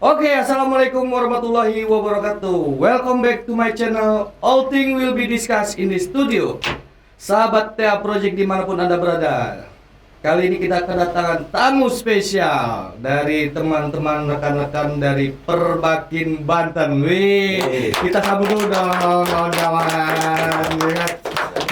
Oke, assalamualaikum warahmatullahi wabarakatuh. Welcome back to my channel. All things will be discussed in the studio. Sahabat Tea Project dimanapun Anda berada. Kali ini kita kedatangan tamu spesial dari teman-teman rekan-rekan dari Perbakin Banten. Wih, kita sambut dulu dong kawan-kawan.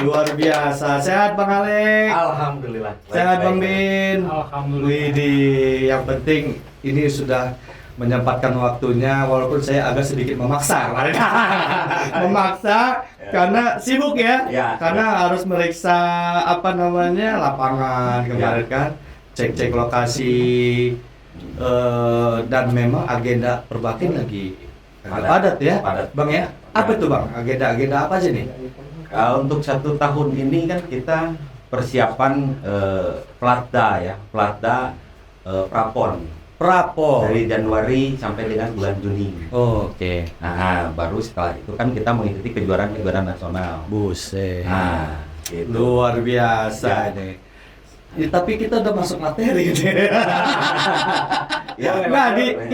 Luar biasa. Sehat Bang Alek? Alhamdulillah. Sehat Bang Bin? Alhamdulillah. Widih, yang penting ini sudah menyempatkan waktunya, walaupun saya agak sedikit memaksa kemarin. Memaksa karena sibuk ya, karena harus meriksa lapangan kemarin kan, cek-cek lokasi, dan memang agenda Perbakin lagi padat ya, Bang ya. Apa itu Bang? Agenda apa aja nih? Untuk 1 tahun ini kan kita persiapan Platda ya, Platda Prapon. Dari Januari sampai dengan bulan Juni. Oke. Nah, baru setelah itu kan kita mengikuti kejuaraan nasional. Buset. Nah, gitu. Luar biasa nih. Ya, tapi kita udah masuk materi nih.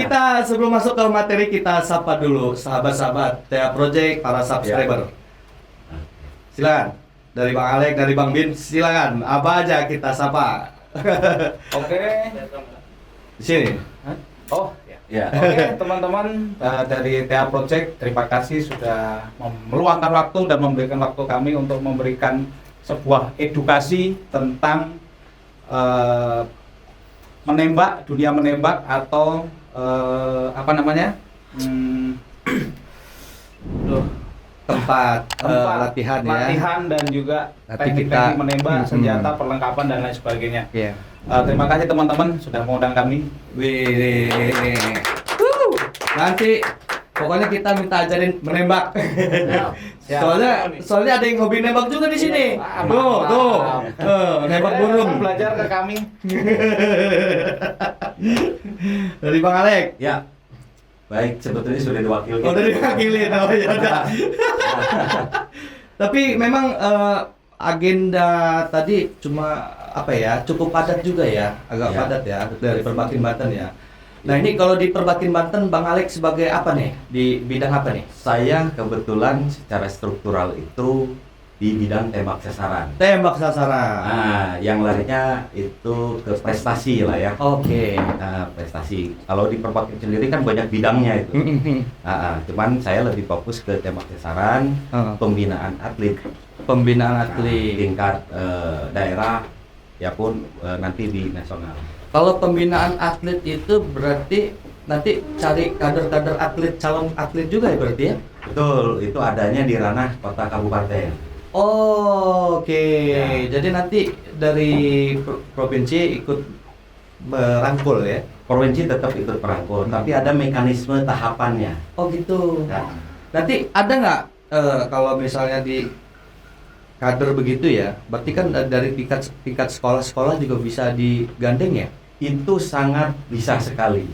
Kita sebelum masuk ke materi kita sapa dulu sahabat-sahabat Tea Project, para subscriber. Silakan. Dari Bang Alek, dari Bang Bin, silakan. Apa aja kita sapa. Oke. Di sini. Ya. Oke, teman-teman dari TA Project, terima kasih sudah meluangkan waktu dan memberikan waktu kami untuk memberikan sebuah edukasi tentang menembak, dunia menembak atau tempat latihan dan juga teknik-teknik menembak, senjata, perlengkapan dan lain sebagainya. Iya. Terima kasih teman-teman sudah mengundang kami. Wih. Nanti pokoknya kita minta ajarin menembak. Soalnya ada yang hobi nembak juga di sini. Tuh. Nembak burung. Belajar ke kami. Dari Bang Alek. Ya. Baik, sebetulnya sudah diwakili. Udah diwakili. Oh ya udah. Tapi memang agenda tadi cuma cukup padat juga ya, agak padat ya dari Perbakin Banten ya. Nah ini kalau di Perbakin Banten, Bang Alek sebagai apa nih? Di bidang apa nih? Saya kebetulan secara struktural itu di bidang tembak sasaran. Tembak sasaran. Nah, yang larinya itu ke prestasi lah ya. Oke. Nah, prestasi. Kalau di Perbakin sendiri kan banyak bidangnya itu. Cuman saya lebih fokus ke tembak sasaran, pembinaan atlet. Tingkat daerah, ya pun nanti di nasional. Kalau pembinaan atlet itu berarti nanti cari kader-kader atlet, calon atlet juga ya berarti ya? Betul, itu adanya di ranah kota kabupaten. Oke. Ya. Jadi nanti dari provinsi ikut merangkul ya? Provinsi tetap ikut merangkul, tapi ada mekanisme tahapannya. Oh gitu. Nah, nanti ada nggak kalau misalnya di kader begitu ya? Berarti kan dari tingkat sekolah-sekolah juga bisa digandeng ya? Itu sangat bisa sekali.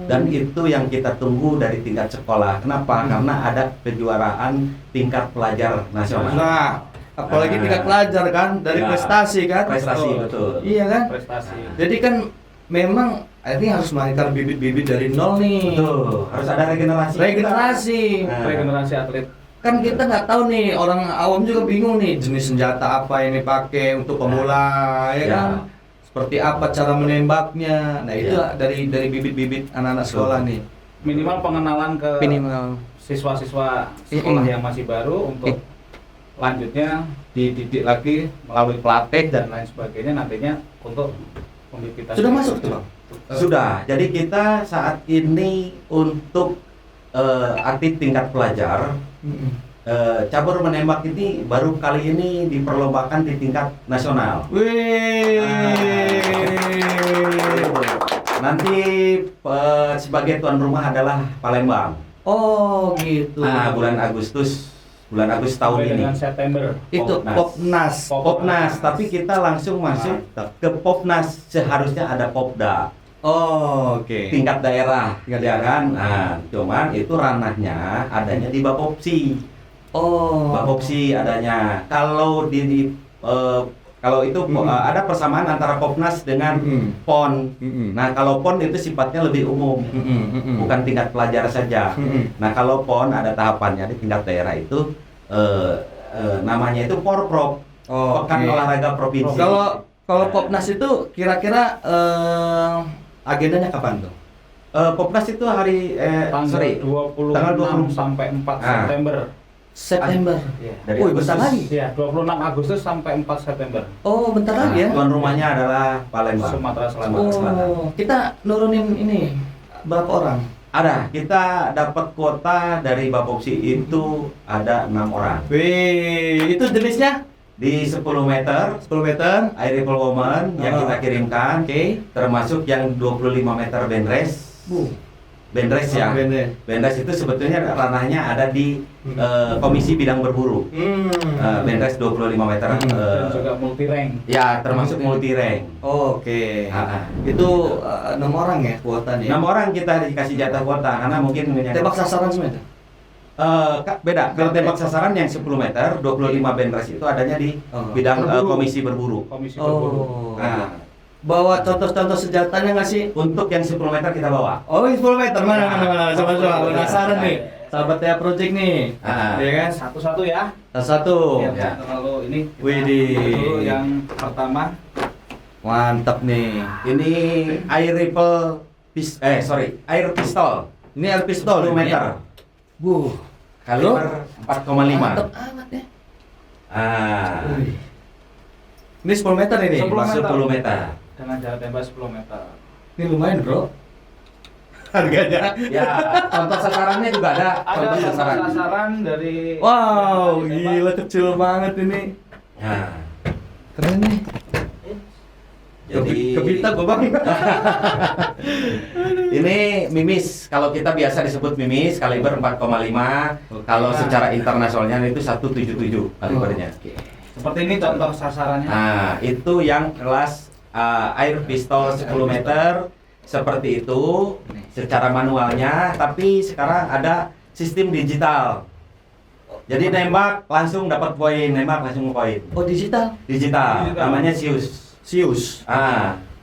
Dan itu yang kita tunggu dari tingkat sekolah. Kenapa? Karena ada kejuaraan tingkat pelajar nasional. Nah, apalagi tingkat pelajar kan dari prestasi kan? Prestasi betul. Iya kan? Prestasi. Jadi kan memang ini harus melahirkan bibit-bibit dari nol nih. Betul. Harus ada regenerasi. Regenerasi atlet. Kan kita nggak tahu nih, orang awam juga bingung nih jenis senjata apa yang dipakai untuk pemula, ya kan? Seperti apa cara menembaknya. Nah itu dari bibit-bibit anak-anak sekolah nih. Minimal pengenalan ke siswa-siswa sekolah yang masih baru untuk lanjutnya dididik lagi melalui pelatih dan lain sebagainya nantinya untuk pembibitan. Sudah masuk tuh Bang? Sudah. Jadi kita saat ini untuk atlet tingkat pelajar, cabur menembak ini baru kali ini diperlombakan di tingkat nasional. Nanti sebagai tuan rumah adalah Palembang. Oh gitu. Nah, bulan Agustus tahun ini. September. Itu Popnas. Tapi kita langsung masuk ke Popnas. Seharusnya ada Popda. Oke. Tingkat daerah, ya kan? Nah, cuman itu ranahnya adanya di Bapopsi. Bapopsi adanya. Kalau di Kalau itu ada persamaan antara Popnas dengan PON. Nah, kalau PON itu sifatnya lebih umum, bukan tingkat pelajar saja. Nah, kalau PON ada tahapannya di tingkat daerah itu namanya itu Porprov, Pekan Olahraga Provinsi. Kalau Popnas itu kira-kira agendanya kapan tuh? Popnas itu hari tanggal 26 tanggal 26 sampai 4 September. September. Iya. Dari Bentar Agustus. lagi. Iya, 26 Agustus sampai 4 September. Oh, bentar lagi ya. Tuan rumahnya adalah Palembang. Sumatera Selatan. Oh, kita nurunin ini berapa orang? Ada, kita dapat kuota dari Bapopsi itu ada 6 orang. Wih, itu jenisnya Di 10 meter 10 meter. air rifle woman yang kita kirimkan, Oke. termasuk yang 25 meter benres. Benres ya. Benres itu sebetulnya ranahnya ada di Komisi Bidang Berburu. Benres 25 meter. Dan juga multi rank. Ya, termasuk multi rank. Oke. Ah. Itu 6 orang ya kuotanya. 6 orang kita dikasih jatah kuota karena mungkin Tembak sasaran semua itu. Beda. Kalau tembak sasaran yang 10 meter, 25 benres itu adanya di bidang Komisi Berburu. Komisi Berburu. Nah, Bawa contoh-contoh senjatanya nggak sih? untuk yang 10 meter kita bawa. Oh, 10 meter mana? Coba 10 meter. penasaran nih. Sahabat Tea Project nih. Ah. Ya kan? Satu-satu ya. Satu. Ya. Lalu ini kita Widih. dulu yang pertama. Mantap nih. Ini air rifle air pistol Ini air pistol 10 meter. Kaliber 4,5. Mantap amat ya. Ah, Ini 10 meter ini. 10 meter. 10 meter. Dengan jarak tembak 10 meter. Ini lumayan, Bro. Harganya. Ya, contoh sasarannya juga ada. Ada Contoh contoh sasaran. sasaran dari Wow, dari tembak. gila kecil banget ini. Nah, Keren nih. jadi Kebita gua, Bang. ini mimis. Kalau kita biasa disebut mimis, kaliber 4,5. Kalau secara internasionalnya itu 177 kalibernya. Seperti ini contoh sasarannya. Nah, itu yang kelas air pistol 10 meter seperti itu secara manualnya, tapi sekarang ada sistem digital. Jadi nembak langsung dapat poin, nembak langsung poin. Oh, digital. Digital, Digital. namanya Sius. Sius.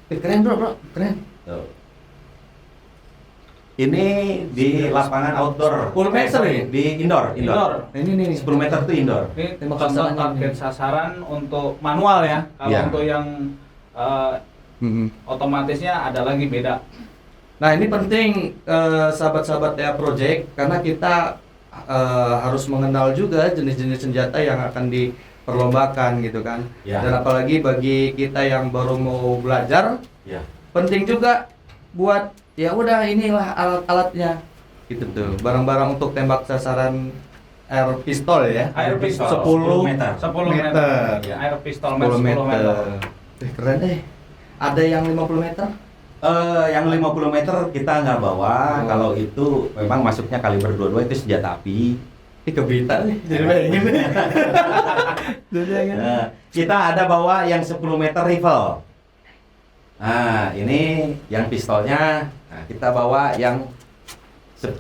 Keren Bro. Keren. tuh. Ini di lapangan outdoor. 10 meter ya? Di indoor. Ini nih. 10 meter itu indoor. Ini Tembak contoh sasarannya target ini. sasaran untuk manual ya. Kalau Ya. untuk yang otomatisnya ada lagi beda. Nah, ini penting sahabat-sahabat Tea Project karena kita harus mengenal juga jenis-jenis senjata yang akan diperlombakan gitu kan. Ya. Dan apalagi bagi kita yang baru mau belajar, Ya. penting juga buat ya udah inilah alat-alatnya gitu tuh. Barang-barang untuk tembak sasaran air pistol ya. Air pistol 10 meter. 10 meter. meter. Ya, air pistol 10 10 meter. Keren deh. Ada yang 50 meter? Yang 50 meter kita nggak bawa. Oh. Kalau itu memang masuknya kaliber 22 itu senjata api. Ini kebita nih. Jadi bayangin. Jadi bayangin. Kita ada bawa yang 10 meter rifle. Nah, ini yang pistolnya. Nah, kita bawa yang 10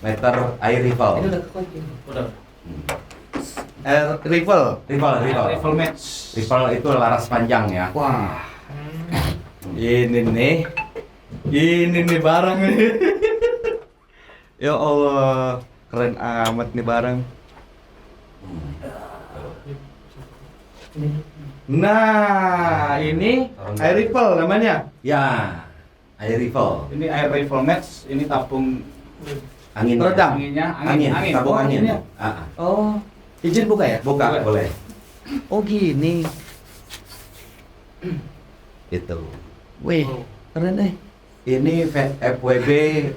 meter air rifle. Ini udah kekunci. Udah. Air rifle. Rifle match. Rifle itu laras panjang ya. Wah. Ini nih barang nih. Ya Allah, keren amat nih barang. Nah, ini air rifle namanya. Ya, air rifle. Ini air rifle match, ini tabung Angin. Peredam. anginnya, Angin. Tabung Oh, angin. anginnya. Oh, izin buka ya? Buka, Buka. boleh. Oh gini. Itu. Wih, keren deh. Ini FWB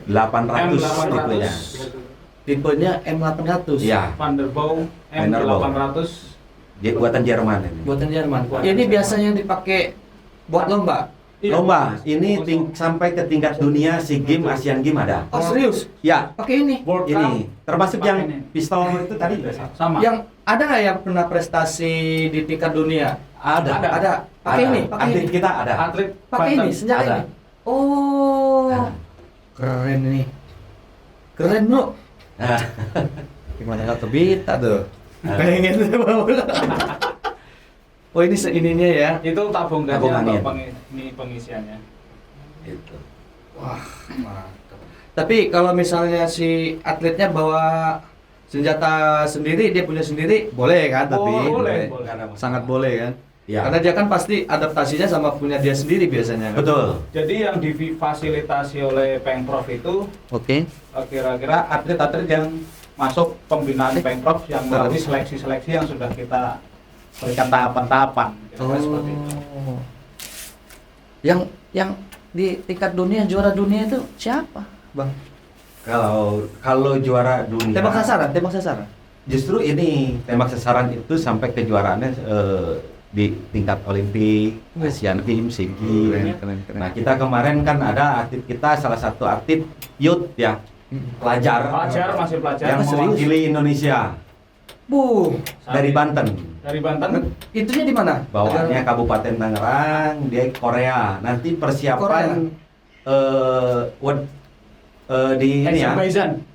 800 tipenya. Tipenya M800. Iya. Vanderbow Vanderbow. M800. Buatan Jerman ini. Buatan Jerman. Ini biasanya dipakai buat lomba. Lomba, ini sampai ke tingkat dunia SEA Games, Asian Games ada. Oh serius? Ya, Pakai ini? World Cup. ini termasuk Pakai yang ini. pistol itu tadi. Sama. Yang ada nggak yang pernah prestasi di tingkat dunia? Ada. Ada. Pakai Ada. ini, pakai Atlet ini. kita ada. Atlet Pakai ini, Banten. senjata Ada. ini. Oh, Nah. keren nih. Keren bro. Nah, Gimana nggak kebita tuh? Nah. Pengen tuh. Oh ini ininya ya. Itu tabung gasnya Tabungannya. atau pengisiannya. Gitu. Wah, mantap. Tapi kalau misalnya si atletnya bawa senjata sendiri, dia punya sendiri, boleh kan? Tapi Boleh. sangat boleh kan? Ya. Karena dia kan pasti adaptasinya sama punya dia sendiri biasanya. Kan? Betul. Jadi yang difasilitasi oleh Pengprov itu Oke. kira-kira atlet-atlet yang masuk pembinaan Pengprov yang melalui seleksi-seleksi yang sudah kita berikan tahapan-tahapan. Kira-kira seperti itu. Yang di tingkat dunia juara dunia itu siapa, Bang? Kalau juara dunia Tembak sasaran. justru ini tembak sasaran itu sampai kejuaraannya di tingkat Olimpik, Asian Games, SEA Games. Keren. Nah kita kemarin kan ada atlet kita, salah satu atlet youth ya, pelajar Masih pelajar. yang serius? mewakili Indonesia dari Banten. Dari Banten. Itunya di mana? Bawaannya Kabupaten Tangerang, dia Korea. Nanti persiapan di ini ya,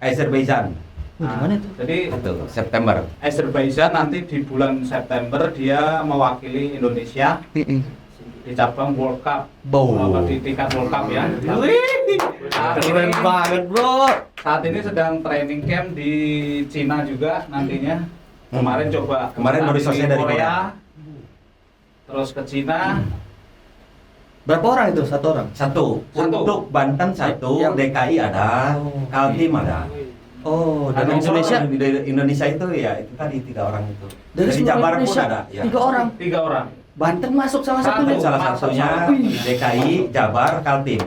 Azerbaijan. Gimana itu? Jadi Itu September. Azerbaijan nanti di bulan September dia mewakili Indonesia di cabang World Cup. Di tingkat World Cup ya. Keren banget, Bro. Saat ini sedang training camp di Cina juga nantinya. Kemarin coba Kemarin baru selesai dari Korea. Terus ke Cina. Berapa orang itu? Satu orang. Satu. Untuk Banten satu, Yang- DKI ada, Kaltim ada. Oh, Ada dari Indonesia Indonesia itu ya itu tadi 3 orang itu. dari seluruh Jabar pun Indonesia ada. Ya. 3 orang. 3 orang. Banten masuk salah Satu. satunya. Salah satunya DKI, Jabar, Kaltim.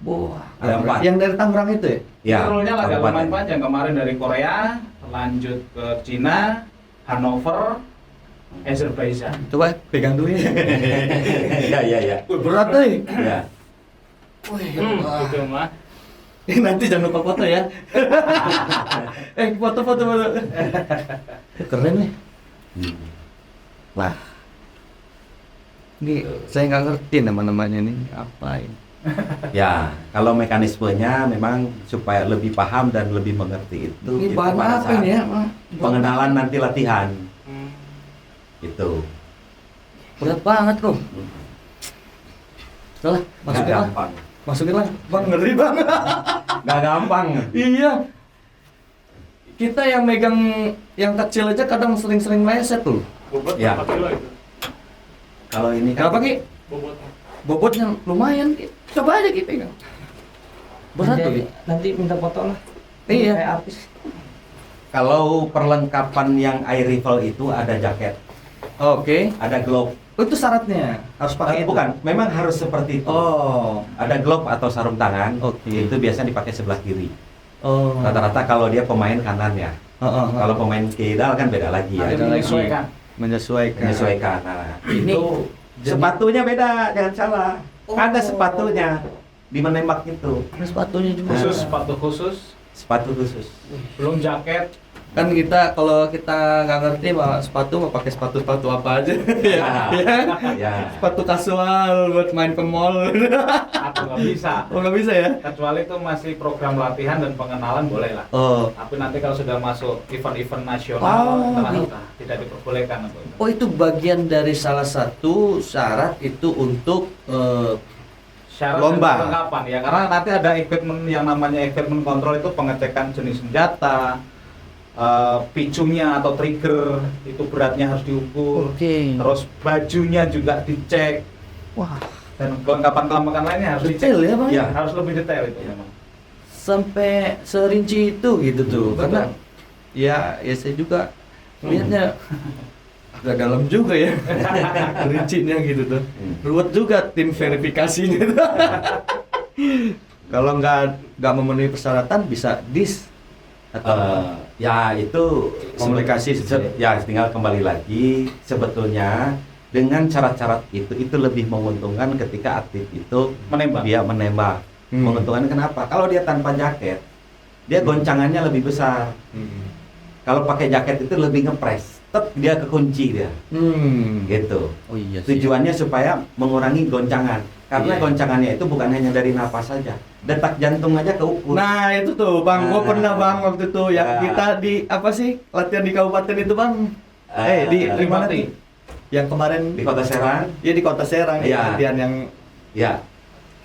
Wah, Ada 4. yang dari Tangerang itu ya? Ya. Rule-nya agak kabupaten. lumayan panjang. Kemarin dari Korea, lanjut ke Cina, Hanover, Azerbaijan. Coba pegang dulu ya. Iya. Berat deh. Ya. Gitu mah. Nanti jangan lupa foto ya. Foto. Keren nih. Lah. Ini saya nggak ngerti nama-namanya nih. Apain? Ya, kalau mekanismenya memang supaya lebih paham dan lebih mengerti itu. Ini itu bahan pada apa saat ini ya? Pengenalan nanti latihan. Itu. Berat banget kok. Salah, masukin lah. gampang. Masukin lah. Bang, ngeri banget. Gak gampang. Iya. Kita yang megang yang kecil aja kadang sering-sering meleset tuh. Bobot Ya. berapa kilo itu? Kalau ini Kenapa Ki? Bobotnya. Bobotnya lumayan Ki. Coba aja Ki pegang. Berat tuh Ki. Nanti minta foto lah. Iya. Kayak artis. kalau perlengkapan yang air rifle itu ada jaket, Oke. ada glove. Oh, itu syaratnya harus pakai itu? Bukan, memang harus seperti itu. Oh. Ada glove atau sarung tangan. Oke. Itu biasanya dipakai sebelah kiri. Oh. Rata-rata kalau dia pemain kanan ya. Heeh. Kalau pemain kidal kan beda lagi ya. Ada lagi. Menyesuaikan. Menyesuaikan. Menyesuaikan. Nah, Ini itu jadi- sepatunya beda, jangan salah. Oh. Ada sepatunya di menembak itu. Ada sepatunya juga. Khusus, sepatu khusus, Sepatu khusus. belum jaket. Kan kita kalau kita nggak ngerti sepatu mau pakai sepatu apa aja. Ya. Ya. Sepatu kasual buat main ke mall. Aku nggak bisa. Oh, nggak bisa ya? Kecuali itu masih program latihan dan pengenalan boleh lah. Oh. Tapi nanti kalau sudah masuk event-event nasional, Oh, internasional, tidak diperbolehkan untuk itu. Oh, itu bagian dari salah satu syarat itu untuk Syarat lomba. dan perlengkapan ya, karena nanti ada equipment yang namanya equipment control itu pengecekan jenis senjata, picunya atau trigger itu beratnya harus diukur. Oke. Terus bajunya juga dicek Wah, dan kelengkapan lainnya harus detail dicek. ya, Bang? Ya, harus lebih detail itu memang. Sampai serinci itu gitu tuh. Betul. Karena ya saya juga melihatnya agak dalam juga ya. Rincinya gitu tuh. Ruwet juga tim verifikasinya tuh. Kalau nggak memenuhi persyaratan bisa atau Ya itu Komunikasi ya tinggal kembali lagi sebetulnya dengan syarat-syarat itu lebih menguntungkan ketika atlet itu Menembak. dia menembak. Menguntungkan kenapa? Kalau dia tanpa jaket, dia goncangannya lebih besar. Kalau pakai jaket itu lebih ngepres, tetap dia kekunci dia. Gitu. Oh iya sih. Tujuannya supaya mengurangi goncangan. Karena Iya. goncangannya itu bukan hanya dari napas saja, detak jantung aja keukur. Nah itu tuh Bang, gua Nah. pernah Bang waktu itu yang Nah. kita di apa sih latihan di kabupaten itu Bang? Di mana Trimati. tuh? Yang kemarin di Kota Serang. ya di Kota Serang Iya. latihan yang Ya.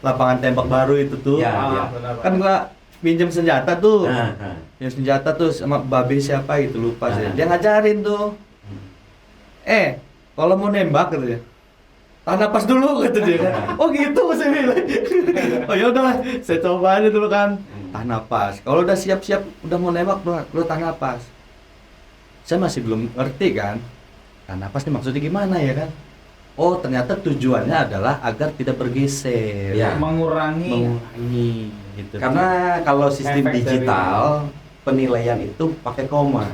lapangan tembak baru itu tuh. Iya. Benar, Kan gua pinjam senjata tuh. Nah. Yang senjata tuh sama babe siapa gitu lupa saya. Ah. Dia ngajarin tuh. Kalau mau nembak gitu ya. Tahan napas dulu kata dia kan. Oh gitu saya bilang. Oh ya udahlah, saya coba aja dulu kan. Tahan napas. Kalau udah siap-siap udah mau nembak lu tahan napas. Saya masih belum ngerti kan. Tahan napas nih maksudnya gimana ya kan? Oh, ternyata tujuannya adalah agar tidak bergeser. Ya. mengurangi gitu. Karena kalau sistem Efek digital penilaian itu pakai koma.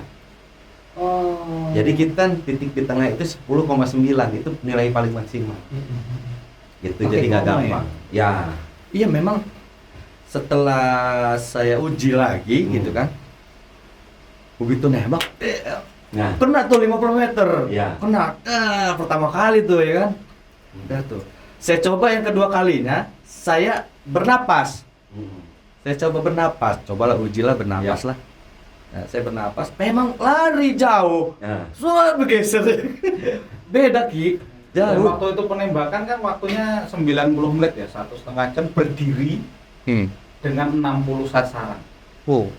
oh. Jadi kita titik di tengah itu 10,9 itu nilai paling maksimal. Gitu. Pakai Jadi nggak koma gampang. Ya. Iya memang setelah saya uji lagi gitu kan. Begitu nembak Nah. kena tuh 50 meter. Iya. Kena. Pertama kali tuh ya kan. Udah tuh. Saya coba yang kedua kalinya, saya bernapas. Saya coba bernapas. Cobalah ujilah bernapas lah. Nah, saya bernapas, memang lari jauh. Nah. Suara bergeser. Beda Ki. dan Jauh. waktu itu penembakan kan waktunya 90 menit ya, 1,5 jam berdiri dengan 60 sasaran. Oh,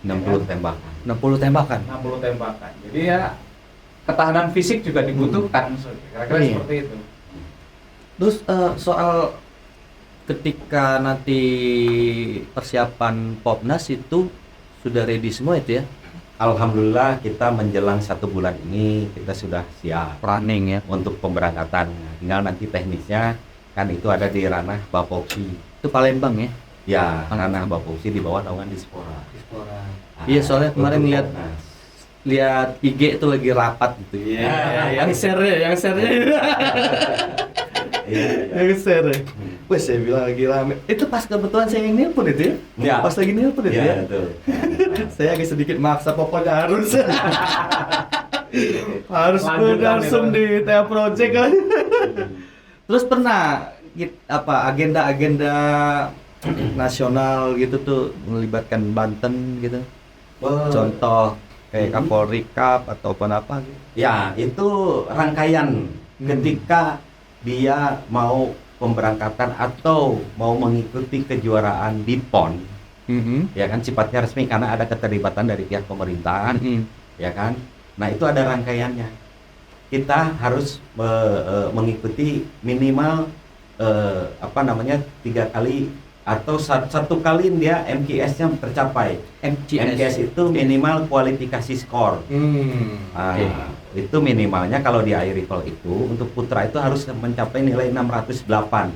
60 tembakan. 60 tembakan. 60 tembakan. Jadi ya ketahanan fisik juga dibutuhkan. Kira-kira Iya. seperti itu. Terus soal ketika nanti persiapan Popnas itu sudah ready semua itu ya? Alhamdulillah kita menjelang 1 bulan ini kita sudah siap Running ya. untuk pemberangkatan. Tinggal nanti teknisnya kan itu ada di ranah Bapopsi. Itu Palembang ya? Ya, ranah Bapopsi di bawah naungan Dispora. Iya, soalnya kemarin untuk lihat Popnas. lihat IG itu lagi rapat gitu. Iya, yang share-nya. Iya, Yang share. Wah, saya bilang lagi rame. Itu pas kebetulan saya yang nelpon itu ya? Ya. Pas lagi nelpon itu Iya, ya? betul. Saya agak sedikit maksa, pokoknya harus. Harus Lanjutan berlangsung itu. di TA Project kan. Terus pernah agenda-agenda nasional gitu tuh melibatkan Banten gitu. Contoh kayak Kapolri Cup ataupun apa gitu. Ya, itu rangkaian ketika dia mau pemberangkatan atau mau mengikuti kejuaraan di PON, ya kan sifatnya resmi karena ada keterlibatan dari pihak pemerintahan, ya kan. Nah itu ada rangkaiannya. Kita harus mengikuti minimal 3 kali atau satu kali dia MQS-nya tercapai. MQS itu minimal kualifikasi skor. Nah, itu minimalnya kalau di air rifle itu untuk putra itu harus mencapai nilai 608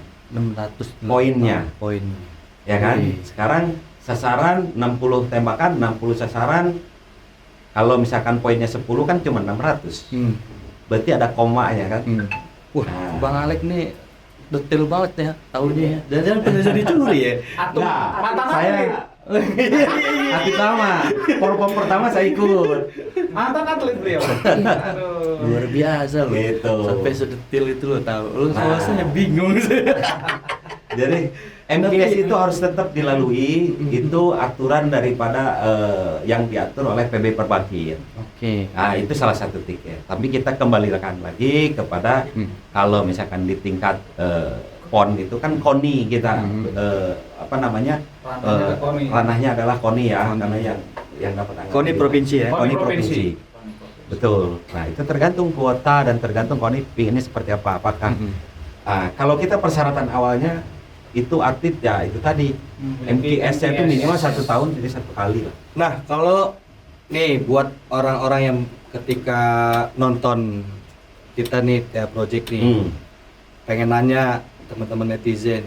poinnya. Poin. Ya kan? Oke. Sekarang sasaran 60 tembakan, 60 sasaran. Kalau misalkan poinnya 10 kan cuma 600. Berarti ada komanya kan? Wah, Nah. Bang Alek nih detail banget ya tahunya ya. Dan jangan pernah jadi curi ya. Atau Nah, mantan saya atlet. hati pertama, pom pertama saya ikut. Mantan atlet beliau. Aduh. Luar biasa loh. Gitu. Sampai sedetil itu lo tahu. Lo Nah. rasanya bingung sih. Jadi MTS itu harus tetap dilalui. Itu aturan daripada yang diatur oleh PB Perbakin. Oke. Nah itu salah satu tiket. Tapi kita kembalikan lagi kepada kalau misalkan di tingkat PON itu kan KONI kita Ranahnya ke KONI. ranahnya adalah KONI ya, KONI. karena yang dapat anggaran KONI itu. provinsi ya? KONI provinsi. Betul. Nah itu tergantung kuota dan tergantung KONI ini seperti apa. Apakah kalau kita persyaratan awalnya itu atlet ya itu tadi MTS-nya itu minimal 1 tahun jadi 1 kali lah. Nah, kalau nih buat orang-orang yang ketika nonton kita nih TA Project nih pengen nanya teman-teman netizen,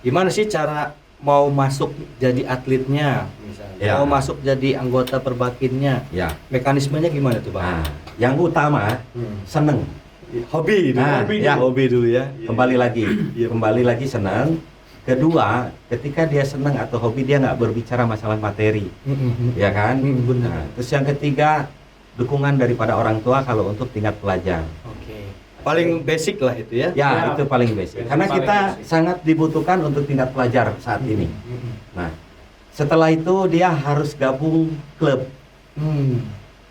gimana sih cara mau masuk jadi atletnya misalnya, Ya. mau masuk jadi anggota perbakinnya, Ya. mekanismenya gimana tuh Bang? Nah, yang utama seneng. Hobi dulu, Nah, ya. hobi dulu ya. Kembali lagi senang. Kedua, ketika dia senang atau hobi dia nggak berbicara masalah materi, ya kan? Benar. Nah, terus yang ketiga, dukungan daripada orang tua kalau untuk tingkat pelajar. Oke. Paling basic lah itu ya. Ya, Ya, itu paling basic. itu Karena paling kita basic. sangat dibutuhkan untuk tingkat pelajar saat ini. Nah, setelah itu dia harus gabung klub.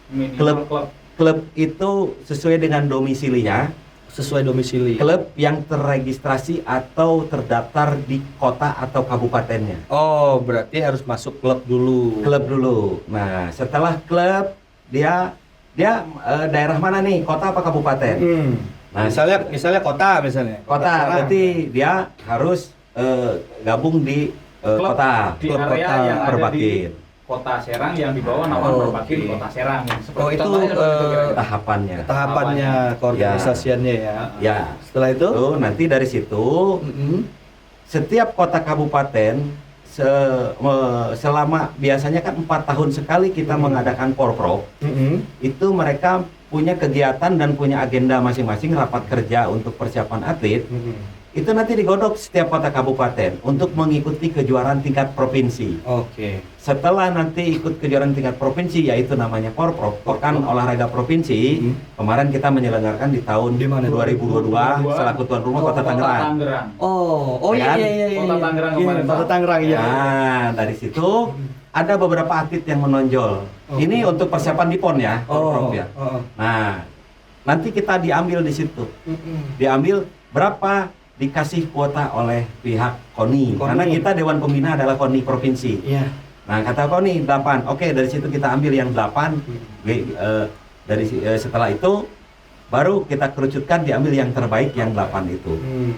Minimal Klub. klub. Klub itu sesuai dengan domisilinya. sesuai domisili. Klub yang terregistrasi atau terdaftar di kota atau kabupatennya. Oh, berarti harus masuk klub dulu. Klub dulu. Nah, setelah klub dia daerah mana nih? Kota apa kabupaten? Nah, misalnya kota misalnya. Kota Serang. berarti dia harus gabung di Klub kota. di Klub area kota yang ada di Perbakin. Kota Serang yang di bawah nama Oh, Perbakin oke. Kota Serang. Oh, itu, contohnya seperti itu kira-kira. Tahapannya. Tahapannya keorganisasiannya ya. Ya. Setelah itu, Tuh, nanti dari situ setiap kota kabupaten selama biasanya kan 4 tahun sekali kita mengadakan porprov, itu mereka punya kegiatan dan punya agenda masing-masing, rapat kerja untuk persiapan atlet. Itu nanti digodok setiap kota kabupaten untuk mengikuti kejuaraan tingkat provinsi. Oke. Setelah nanti ikut kejuaraan tingkat provinsi, yaitu namanya Porprov, Pekan Olahraga Provinsi. Kemarin kita menyelenggarakan di tahun Di mana? 2022 selaku tuan rumah Kota Tangerang. Oh Ya kan? iya. Kota Tangerang Iya, kemarin, Kota Pak. Tangerang ya. Nah, dari situ ada beberapa atlet yang menonjol. Oh. Ini untuk persiapan di PON ya, Porprov ya. Oh. Nah, nanti kita diambil di situ. Diambil berapa dikasih kuota oleh pihak KONI. Karena kita Dewan Pembina adalah KONI provinsi. Iya. Nah, kata KONI 8. Oke, dari situ kita ambil yang 8. Setelah itu baru kita kerucutkan diambil yang terbaik yang 8 itu.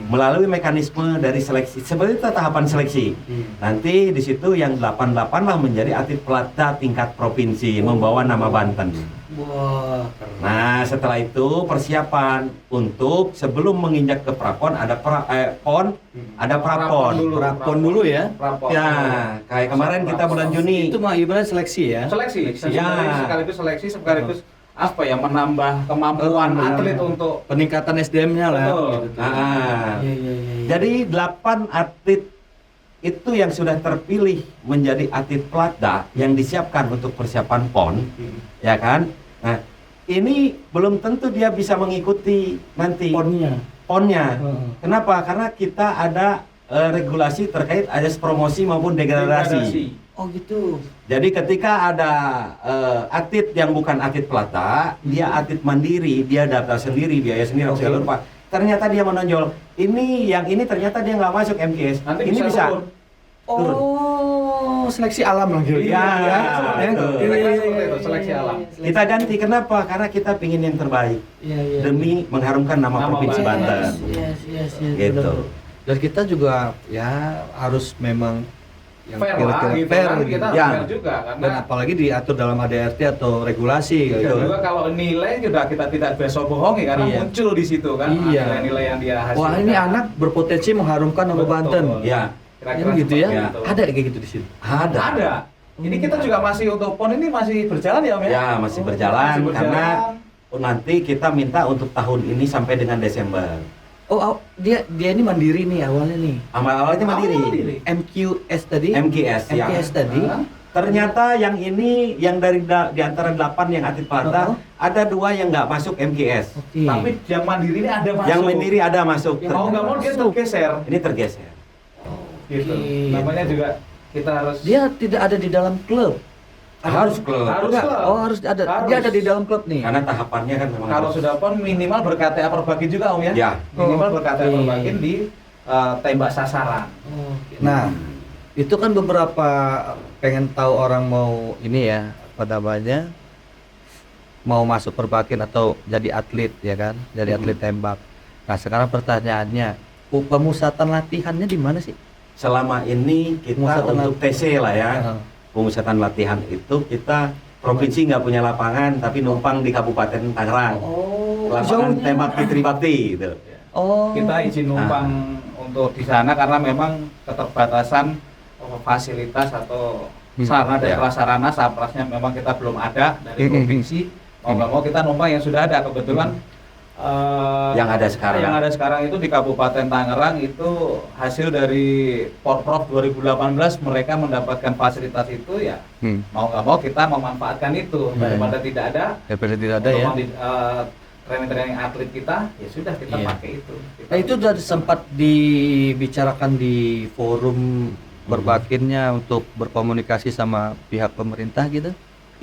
Melalui mekanisme dari seleksi. Seperti itu tahapan seleksi. Nanti di situ yang 88 lah menjadi atlet pelatda tingkat provinsi membawa nama Banten. Wah, Nah, setelah itu persiapan untuk sebelum menginjak ke prapon ada pon, ada prapon. Prapon dulu ya. Prapon. Ya, kayak kemarin kita bulan Juni. Itu mah ibaratnya seleksi ya. Seleksi. Ya. Sekaligus seleksi, sekaligus apa ya, menambah kemampuan atlet untuk peningkatan SDM-nya lah. Betul. Nah, Iya. jadi 8 atlet itu yang sudah terpilih menjadi atlet pelatda yang disiapkan untuk persiapan PON, ya kan? Nah, ini belum tentu dia bisa mengikuti nanti ponnya. Kenapa? Karena kita ada regulasi terkait ajas promosi maupun degradasi. Oh gitu. Jadi ketika ada atlet yang bukan atlet pelatda, dia atlet mandiri, dia daftar sendiri, biaya sendiri, Oke. segala rupa. Ternyata dia menonjol. Yang ini ternyata dia nggak masuk MKS. Nanti Ini bisa. turun. Oh, seleksi alam lah gitu. Iya, betul. Seperti itu, seleksi alam. Kita ganti, kenapa? Karena kita pingin yang terbaik Iya. demi mengharumkan nama Provinsi Banten. Yes. Gitu. Benar. Dan kita juga ya harus memang yang Fair lah, kira-kira gitu fair kan, gitu. kita Ya. fair juga Dan karena apalagi diatur dalam ADRT atau regulasi dan gitu. juga kalau nilai juga kita tidak bisa bohongi karena Iya. muncul di situ kan Iya. nilai-nilai yang dia hasilkan. Wah, ini anak berpotensi mengharumkan nama Betul. Banten. Ya, Kira-kira Ini gitu ya. seperti itu. Ada kayak gitu di sini. Ada. Ini kita juga masih untuk PON ini masih berjalan ya Om ya? Ya, masih berjalan, Masih karena nanti kita minta untuk tahun ini sampai dengan Desember. Oh, dia ini mandiri nih awalnya nih. Awalnya mandiri. MQS tadi. MKS ya. MQS tadi. Hah? Ternyata yang ini yang di antara 8 yang atlet pelatda, ada 2 yang nggak masuk MKS. Oke. Tapi yang mandiri ini ada masuk. Yang mandiri ada masuk. Mau nggak mau dia tergeser. Ini tergeser. Gitu. Oke. Namanya juga kita harus. Dia tidak ada di dalam klub. Harus klub. Harus Enggak. klub. Oh, harus ada. Harus. Dia ada di dalam klub nih. Karena tahapannya kan memang Kalau harus. sudah PON minimal ber-KTA Perbakin juga Om ya? Ya. Minimal ber-KTA Oke. Perbakin di tembak sasaran. Nah, itu kan beberapa pengen tahu orang mau ini ya, pada namanya mau masuk perbakin atau jadi atlet ya kan, jadi atlet tembak. Nah, sekarang pertanyaannya, pemusatan latihannya di mana sih? Selama ini kita Pemusatan untuk TC lah ya. Heeh. Pemusatan latihan itu kita provinsi nggak punya lapangan tapi numpang di Kabupaten Tangerang. Oh, Lapangan jauhnya. tembak Fitri Bakti gitu. Oh. Kita izin numpang untuk di sana karena memang keterbatasan fasilitas atau sarana dan Ya. prasarana saprasnya memang kita belum ada dari Hmm. provinsi. Mau nggak mau kita numpang yang sudah ada kebetulan. Yang ada sekarang. Yang ada sekarang itu di Kabupaten Tangerang itu hasil dari Porprov 2018 mereka mendapatkan fasilitas itu ya mau nggak mau kita memanfaatkan itu daripada tidak ada. Daripada tidak ada ya. Training atlet kita ya sudah kita Iya. pakai itu. Nah, itu sudah sempat dibicarakan di forum berbakinnya untuk berkomunikasi sama pihak pemerintah gitu.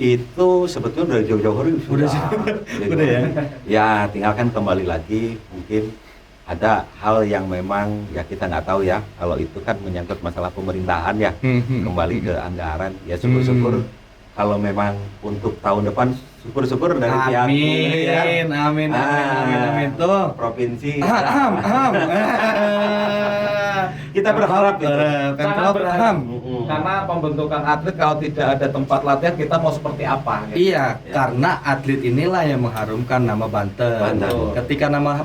Itu sebetulnya udah jauh-jauh hari Udah udah ya. Ya, tinggalkan kembali lagi mungkin ada hal yang memang ya kita nggak tahu ya, kalau itu kan menyangkut masalah pemerintahan ya, kembali ke anggaran ya, syukur-syukur kalau memang untuk tahun depan syukur-syukur dari pihak Amin tuh. provinsi Aham. kita berharap gitu. Pemprov berharap. aham. Karena pembentukan atlet kalau tidak ada tempat latihan kita mau seperti apa? Gitu. Iya, karena atlet inilah yang mengharumkan nama Banten. Banten. Ketika nama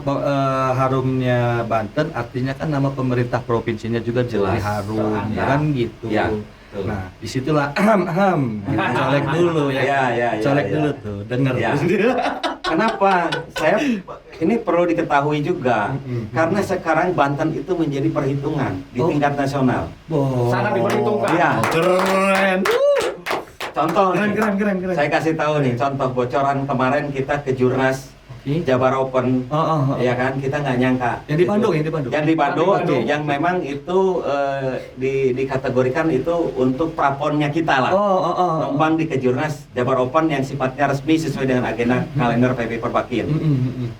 harumnya Banten, artinya kan nama pemerintah provinsinya juga Jelas. harum, Ya. ya kan gitu. Ya, betul. Nah, disitulah colek dulu ya. Ya, Colek dulu tuh, denger. Ya. Kenapa? Saya ini perlu diketahui juga karena sekarang Banten itu menjadi perhitungan di Oh. tingkat nasional. Sangat diperhitungkan. Iya. Keren. Contoh nih, Keren. saya kasih tahu nih contoh bocoran kemarin kita ke Jurnas Oke. Jabar Open, Oh. ya kan, kita nggak nyangka. Yang di Bandung, Itu. yang di Bandung. Yang di Bandung, Yang di Bandung. yang memang itu dikategorikan itu untuk praponnya kita lah. Oh. Numpang di Kejurnas Jabar Open yang sifatnya resmi sesuai dengan agenda kalender PP Perbakin.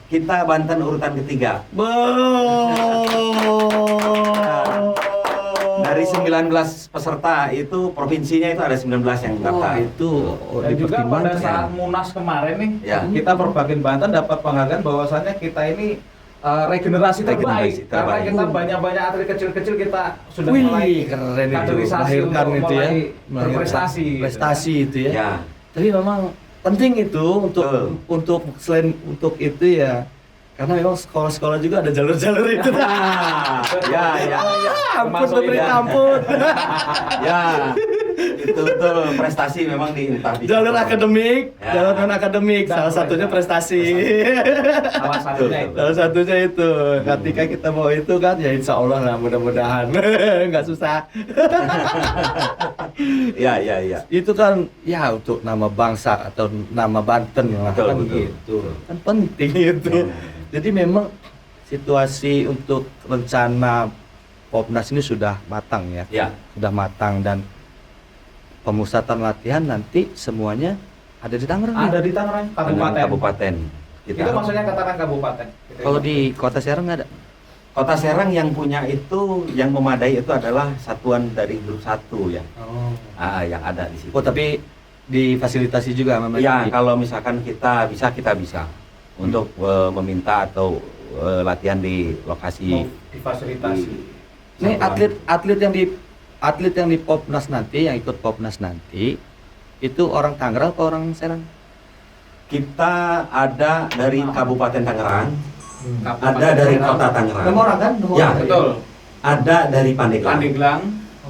Kita Banten urutan ketiga. Dari 19 peserta itu provinsinya itu ada 19 yang daftar. Itu Dan juga pada saat Munas kemarin nih, Ya. kita Perbakin Banten dapat penghargaan bahwasannya kita ini regenerasi terbaik. Regenerasi Karena terbaik. kita banyak atlet kecil-kecil kita sudah Wih, mulai keren itu. kaderisasi Melahirkan untuk itu ya. mulai berprestasi. gitu. Prestasi itu ya. Ya. Tapi memang penting itu Betul. untuk selain untuk itu ya. Karena memang sekolah-sekolah juga ada jalur-jalur itu. Ya. Ampun, Termasuk pemerintah ini. ampun. Ya. Itu tuh prestasi memang di entah di Jalur akademik, Ya. jalur non akademik, Dan salah satunya prestasi. Salah satunya itu. Salah satunya itu. Ketika kita mau itu kan ya insya Allah lah mudah-mudahan nggak susah. Ya. Itu kan ya untuk nama bangsa atau nama Banten lah Betul, kan betul. gitu. Kan penting itu. Jadi memang situasi untuk rencana Popnas ini sudah matang ya. Ya. Sudah matang dan pemusatan latihan nanti semuanya ada di Tangerang. nih. Ada di Tangerang Kabupaten. Kabupaten. Kita. Itu maksudnya katakan kabupaten. Gitu. Kalau di Kota Serang nggak ada. Kota Serang yang punya itu yang memadai itu adalah satuan dari grup 1 ya. Yang ada di situ. Oh tapi difasilitasi juga sama Ya, mereka. kalau misalkan kita bisa untuk meminta atau latihan di lokasi Mau difasilitasi. Ini satuan. atlet yang di Popnas nanti, yang ikut Popnas nanti, itu orang Tangerang atau orang Serang? Kita ada dari Kabupaten Tangerang, Kabupaten ada dari Tangerang. Kota Tangerang, Enam orang kan? Enam Ya. orang. Betul. ada dari Pandeglang. Pandeglang.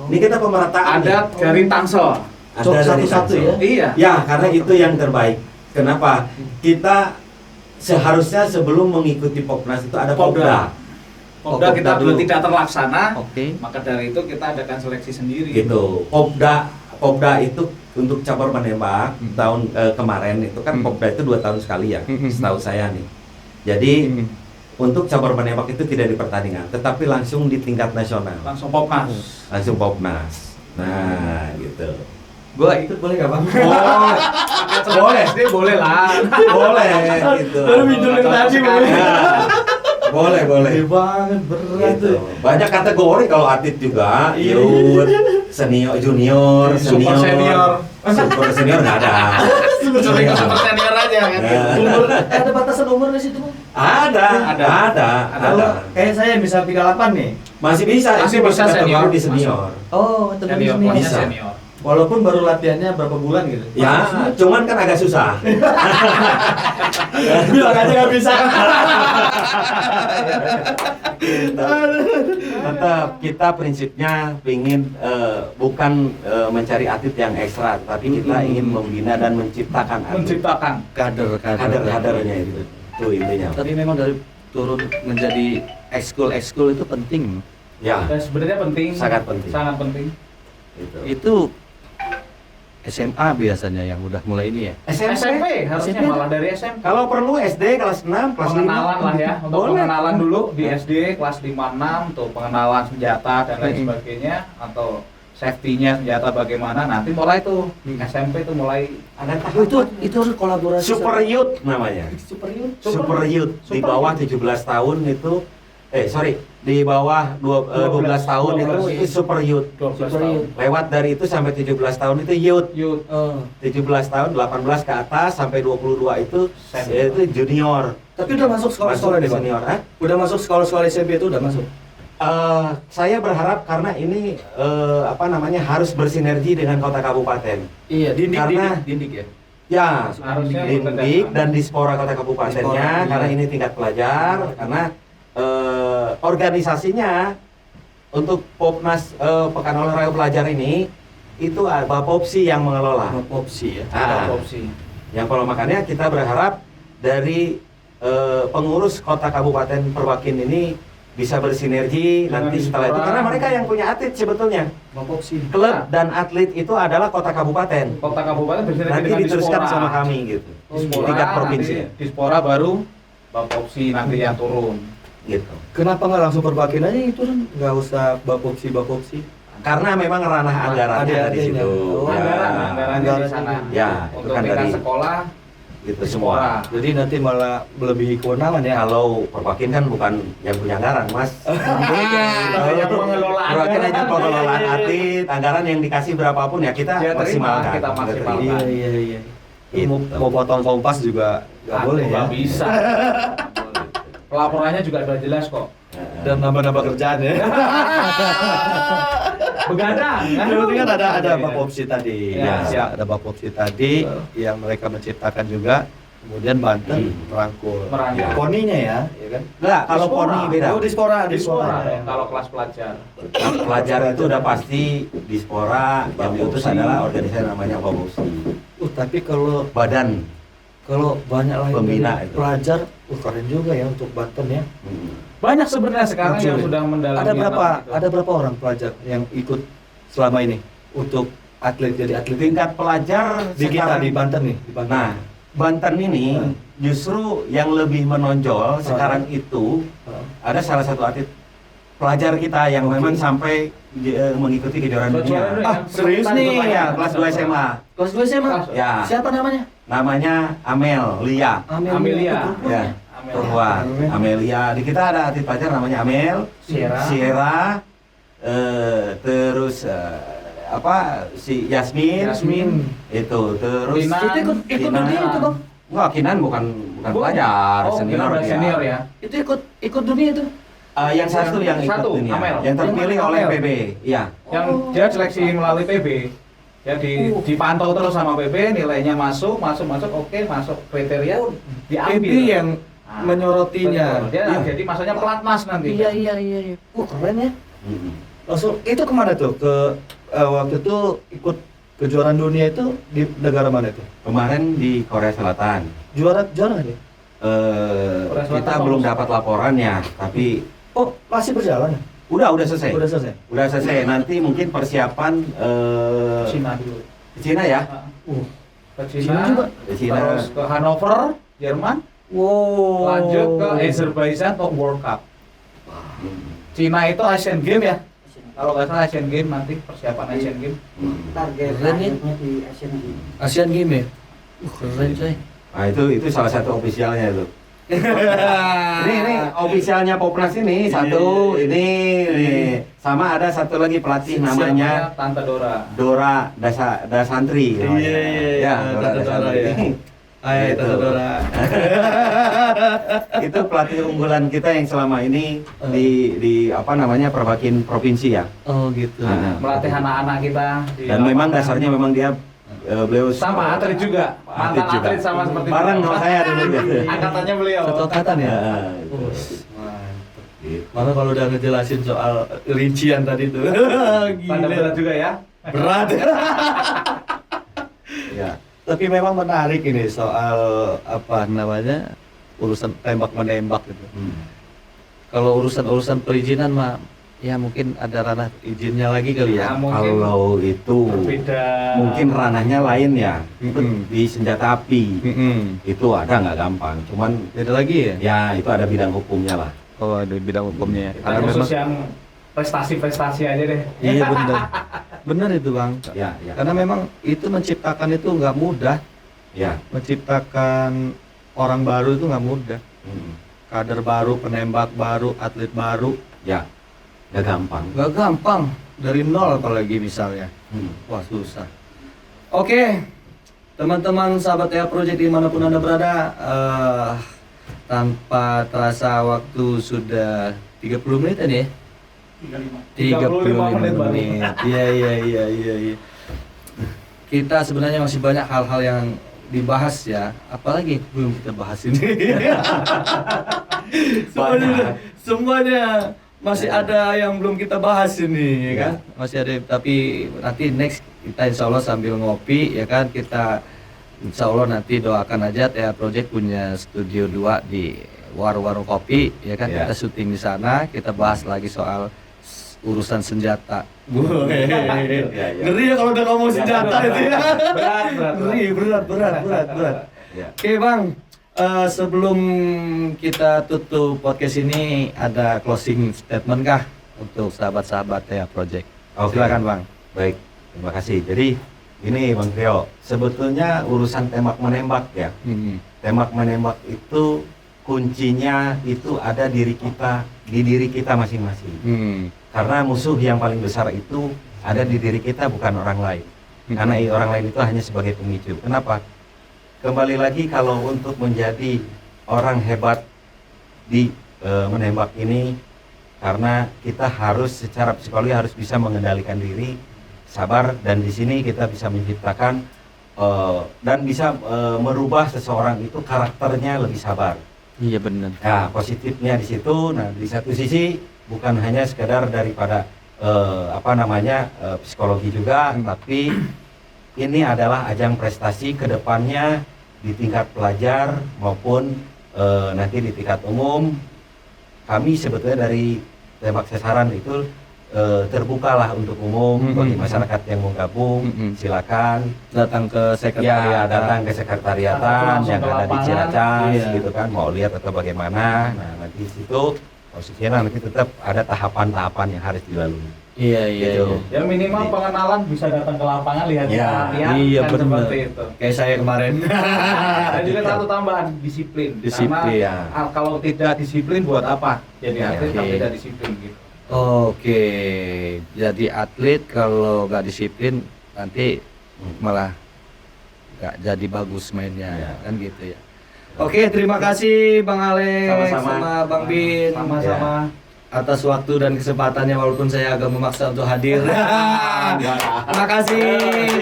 Ini kita pemerataan. Ada nih. dari Tangsel. Ada dari Satu-satu Tangsel. ya? Iya. Ya, karena itu yang terbaik. Kenapa? Kita seharusnya sebelum mengikuti Popnas itu ada Popda. Popda kita Popda dulu. belum tidak terlaksana, Oke. maka dari itu kita adakan seleksi sendiri. Gitu. Popda itu untuk cabur menembak tahun kemarin itu kan Popda itu 2 tahun sekali ya, setahu saya nih. Jadi untuk cabur menembak itu tidak di pertandingan, tetapi langsung di tingkat nasional, Langsung Popnas. langsung Popnas. Nah, gitu. Gua ikut boleh nggak bang? Boleh. SD boleh lah. Boleh gitu. Baru minjemin tadi, Bang. Ya. Boleh. banget, berat Gitu. Banyak kategori kalau atlet juga, youth, senior, junior, Super senior. super senior nggak ada. Cuma ikut super senior aja kan. Ya. Ada batasan umur di situ bang? Ada. Kalau kayak saya misal 38 nih. Masih bisa, Masih itu bisa kategori senior, di senior. Oh, Senior, senior. kelasnya Bisa. senior. Walaupun baru latihannya berapa bulan gitu. Ya, cuman kan agak susah. Bilang aja nggak bisa. Tetap kita prinsipnya ingin bukan mencari atlet yang ekstra, tapi kita ingin membina dan menciptakan atlet. Menciptakan. Kader-kadernya itu intinya. Tapi memang dari turun menjadi ekskul itu penting. Ya, Dan sebenarnya penting. Sangat penting. Sangat penting. gitu. Itu SMA biasanya yang udah mulai ini ya. SMP harusnya SMP. malah dari SMP. Kalau perlu SD kelas 6, kelas 5. Pengenalan lah ya, untuk Boleh. pengenalan dulu di SD kelas 5-6 untuk pengenalan senjata dan lain sebagainya, atau safety-nya senjata bagaimana, nanti mulai tuh SMP tuh mulai Ada Itu harus kolaborasi Super Youth namanya. Super Youth. Super Youth di Super bawah Youth. 17 tahun itu di bawah 12 tahun 12. itu Super Youth. 12 Super tahun. Youth. Lewat dari itu sampai 17 tahun itu Youth. Youth. 17 tahun, 18 ke atas sampai 22 itu Senior. itu junior. Tapi udah masuk sekolah-sekolah Masuk nih, Bang? senior. Udah masuk sekolah-sekolah SMP itu udah masuk. Saya berharap karena ini harus bersinergi dengan kota kabupaten. Iya, Karena- dindik ya. Ya, Harusnya Dindik bekerja dan Dispora kota kabupatennya Dispora, iya. karena ini tingkat pelajar karena organisasinya untuk Popnas Pekan Olahraga Pelajar ini itu Bapopsi yang mengelola. Opsi ya. Ah. Opsi. Yang kalau makanya kita berharap dari pengurus kota kabupaten Perbakin ini bisa bersinergi Dengan nanti setelah itu Dispora. karena mereka yang punya atlet sebetulnya. Opsi. Klub dan atlet itu adalah kota kabupaten. Kota kabupaten bersinergi Nanti dengan diteruskan Dispora. sama kami gitu. Dispora, Tingkat nanti provinsi Dispora baru Bapopsi nanti yang turun. gitu. Kenapa nggak langsung perbakin aja itu kan? Nggak usah bapopsi. Karena memang ranah anggarannya Ada di situ. Oh, Ya, Anggarannya di sana. Ya, itu Untuk kan tingkat dari sekolah gitu Dispora. semua. Jadi nanti malah melebihi kewenangan ya. Kalau Perbakin kan bukan yang punya anggaran, Mas. Yang mengelola Perbakin anggaran. aja pengelolaan atlet, anggaran yang dikasih berapapun ya kita Ya, terima, maksimalkan. kita maksimalkan. Iya. Mau potong kompas juga nggak boleh ya. Nggak bisa. Pelaporannya juga udah jelas kok. Dan nambah-nambah kerjaan ya. Begadang kan? Yang penting kan ada Iya. bapopsi tadi. Ya, siap. Ada bapopsi tadi yang mereka menciptakan juga. Kemudian Banten merangkul. Merangkul. Poninya ya kan? Enggak, kalau Dispora. poni beda. Oh, Dispora. Dispora dong, kalau kelas pelajar. Pelajar itu udah pasti Dispora, yang diutus Bapopsi. adalah organisasi namanya Bapopsi. Tapi kalau Badan. banyak lagi Pembina dari itu. pelajar, keren juga ya untuk Banten ya. Banyak sebenarnya sekarang yang sudah mendalami. Ada berapa orang pelajar yang ikut selama ini untuk jadi atlet Tingkat pelajar di kita sekarang- di Banten nih, di Banten. Nah, Banten ini justru yang lebih menonjol sekarang itu ada salah satu atlet pelajar kita yang memang sampai mengikuti kejuaraan dunia. serius nih? Ya, kelas 2 SMA. Kelas 2 SMA? Ya. Siapa namanya? Namanya Amel Lia. Amelia. Ya, perempuan. Amelia. Di kita ada atlet pelajar namanya Amel, Sierra, terus si Yasmin. Itu terus Kinan. Itu ikut Kinan. dunia itu, Bang. Enggak, Kinan bukan pelajar, senior udah dia. senior ya. Itu ikut dunia itu. Yang satu yang ikut Satu, dunia, Amel. yang terpilih oleh Amel. PB. Iya. Yang dia seleksi melalui PB. Ya dipantau terus sama PB, nilainya masuk, oke, masuk kriteria diambil. yang Nah, menyorotinya. betul. Dia Iya. jadi maksudnya pelatnas nanti. Iya. Keren ya. Langsung itu kemana tuh? Waktu itu ikut kejuaraan dunia itu di negara mana itu? Kemarin di Korea Selatan. Juara nggak dia? Korea Selatan Kita bagus. belum dapat laporannya, tapi Oh, masih berjalan ya? udah selesai. Udah selesai. Udah selesai. Nanti mungkin persiapan Cina dulu. di Cina ya. Ke Cina Cina, juga. Di Cina. terus ke Hannover, Jerman, Wow. lanjut ke Azerbaijan untuk World Cup. Cina itu Asian Games ya. Kalau nggak salah Asian Games nanti persiapan Asian Games. Target Keren ya? targetnya di Asian Games. Asian Games ya? Keren coy. Nah, itu salah satu ofisialnya itu. Ini ofisialnya Popnas ini satu, ini sama ada satu lagi pelatih namanya Tante Dora. Dora Dasantri. namanya. Iya, Dora Tante Dora Dasantri. ya. Hai, Itu. Tante Dora. Itu pelatih unggulan kita yang selama ini di Perbakin provinsi ya. Oh gitu. Nah, Melatih anak-anak kita di Dan memang lapangan. dasarnya memang dia beliau sama atlet juga. Mantan juga. atlet sama seperti Bareng beliau. sama saya dulu gitu. Angkatannya beliau. Satu angkatan ya? Ya, Oh, gitu. mantap. Malah kalau udah ngejelasin soal rincian tadi tuh. Pada berat juga ya. Berat. Ya. Tapi memang menarik ini soal urusan tembak menembak gitu. Kalau urusan perizinan mah ya mungkin ada ranah izinnya lagi kali ya. Nah, mungkin Kalau itu berbeda. mungkin ranahnya lain ya. Mm-mm. Di senjata api itu ada nggak gampang. Cuman Beda lagi ya? ya itu ada bidang hukumnya lah. Oh, ada bidang hukumnya ya. Kita khusus yang prestasi-prestasi aja deh. Iya benar. Benar itu Bang. Ya, ya. Karena memang itu menciptakan itu nggak mudah. Ya. Menciptakan orang baru itu nggak mudah. Kader baru, penembak baru, atlet baru. Ya. Gak gampang. Nggak gampang. Dari nol apalagi misalnya. Wah susah. Oke, teman-teman sahabat ya Project dimanapun Anda berada, tanpa terasa waktu sudah 30 menit ini ya? 35 menit. Iya. Kita sebenarnya masih banyak hal-hal yang dibahas ya, apalagi belum kita bahas ini. semuanya masih ada yang belum kita bahas ini, ya kan? Masih ada, tapi nanti next kita insya Allah sambil ngopi, ya kan? Kita insya Allah nanti doakan aja ya Project punya studio 2 di warung-warung kopi, ya kan? Kita syuting di sana, kita bahas lagi soal urusan senjata. Ngeri ya kalau udah ngomong senjata itu ya. Berat. Ya. Oke Bang, sebelum kita tutup podcast ini ada closing statement kah untuk sahabat-sahabat ya Project? Oke. Silakan Bang. Baik, terima kasih. Jadi ini Bang Trio, sebetulnya urusan tembak menembak ya. Tembak menembak itu kuncinya itu ada di diri kita masing-masing. Karena musuh yang paling besar itu ada di diri kita, bukan orang lain. Karena orang lain itu hanya sebagai pemicu. Kenapa? Kembali lagi kalau untuk menjadi orang hebat di menembak ini, karena kita harus secara psikologi harus bisa mengendalikan diri, sabar, dan di sini kita bisa menciptakan dan bisa merubah seseorang itu karakternya lebih sabar. Iya benar. Nah, positifnya di situ. Nah, di satu sisi bukan hanya sekedar daripada psikologi juga, tapi ini adalah ajang prestasi ke depannya di tingkat pelajar maupun nanti di tingkat umum. Kami sebetulnya dari tembak sasaran itu terbukalah untuk umum, bagi masyarakat yang mau gabung, silakan Datang ke sekretariat. ya datang ke sekretariatan Langsung yang ke ada di lapangan. Ciracas Iya. gitu kan, mau lihat atau bagaimana. Nah, nanti di situ posisinya nanti tetap ada tahapan-tahapan yang harus dilalui. Iya. Gitu. Ya minimal pengenalan bisa datang ke lapangan lihat Ya, latihan, iya, kan bener. seperti itu. Kayak saya kemarin. Dan juga satu tambahan, disiplin. Disiplin, Karena kalau tidak disiplin buat apa? Jadi Ya, atlet tapi oke. tidak disiplin gitu. Oke, jadi atlet kalau nggak disiplin nanti malah nggak jadi bagus mainnya, Ya. kan gitu ya. Oke, terima kasih Bang Alex Sama-sama. sama Bang Bin Sama-sama. atas waktu dan kesempatannya walaupun saya agak memaksa untuk hadir. Terima kasih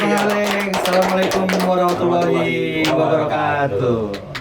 Bang Alex. Assalamualaikum warahmatullahi wabarakatuh.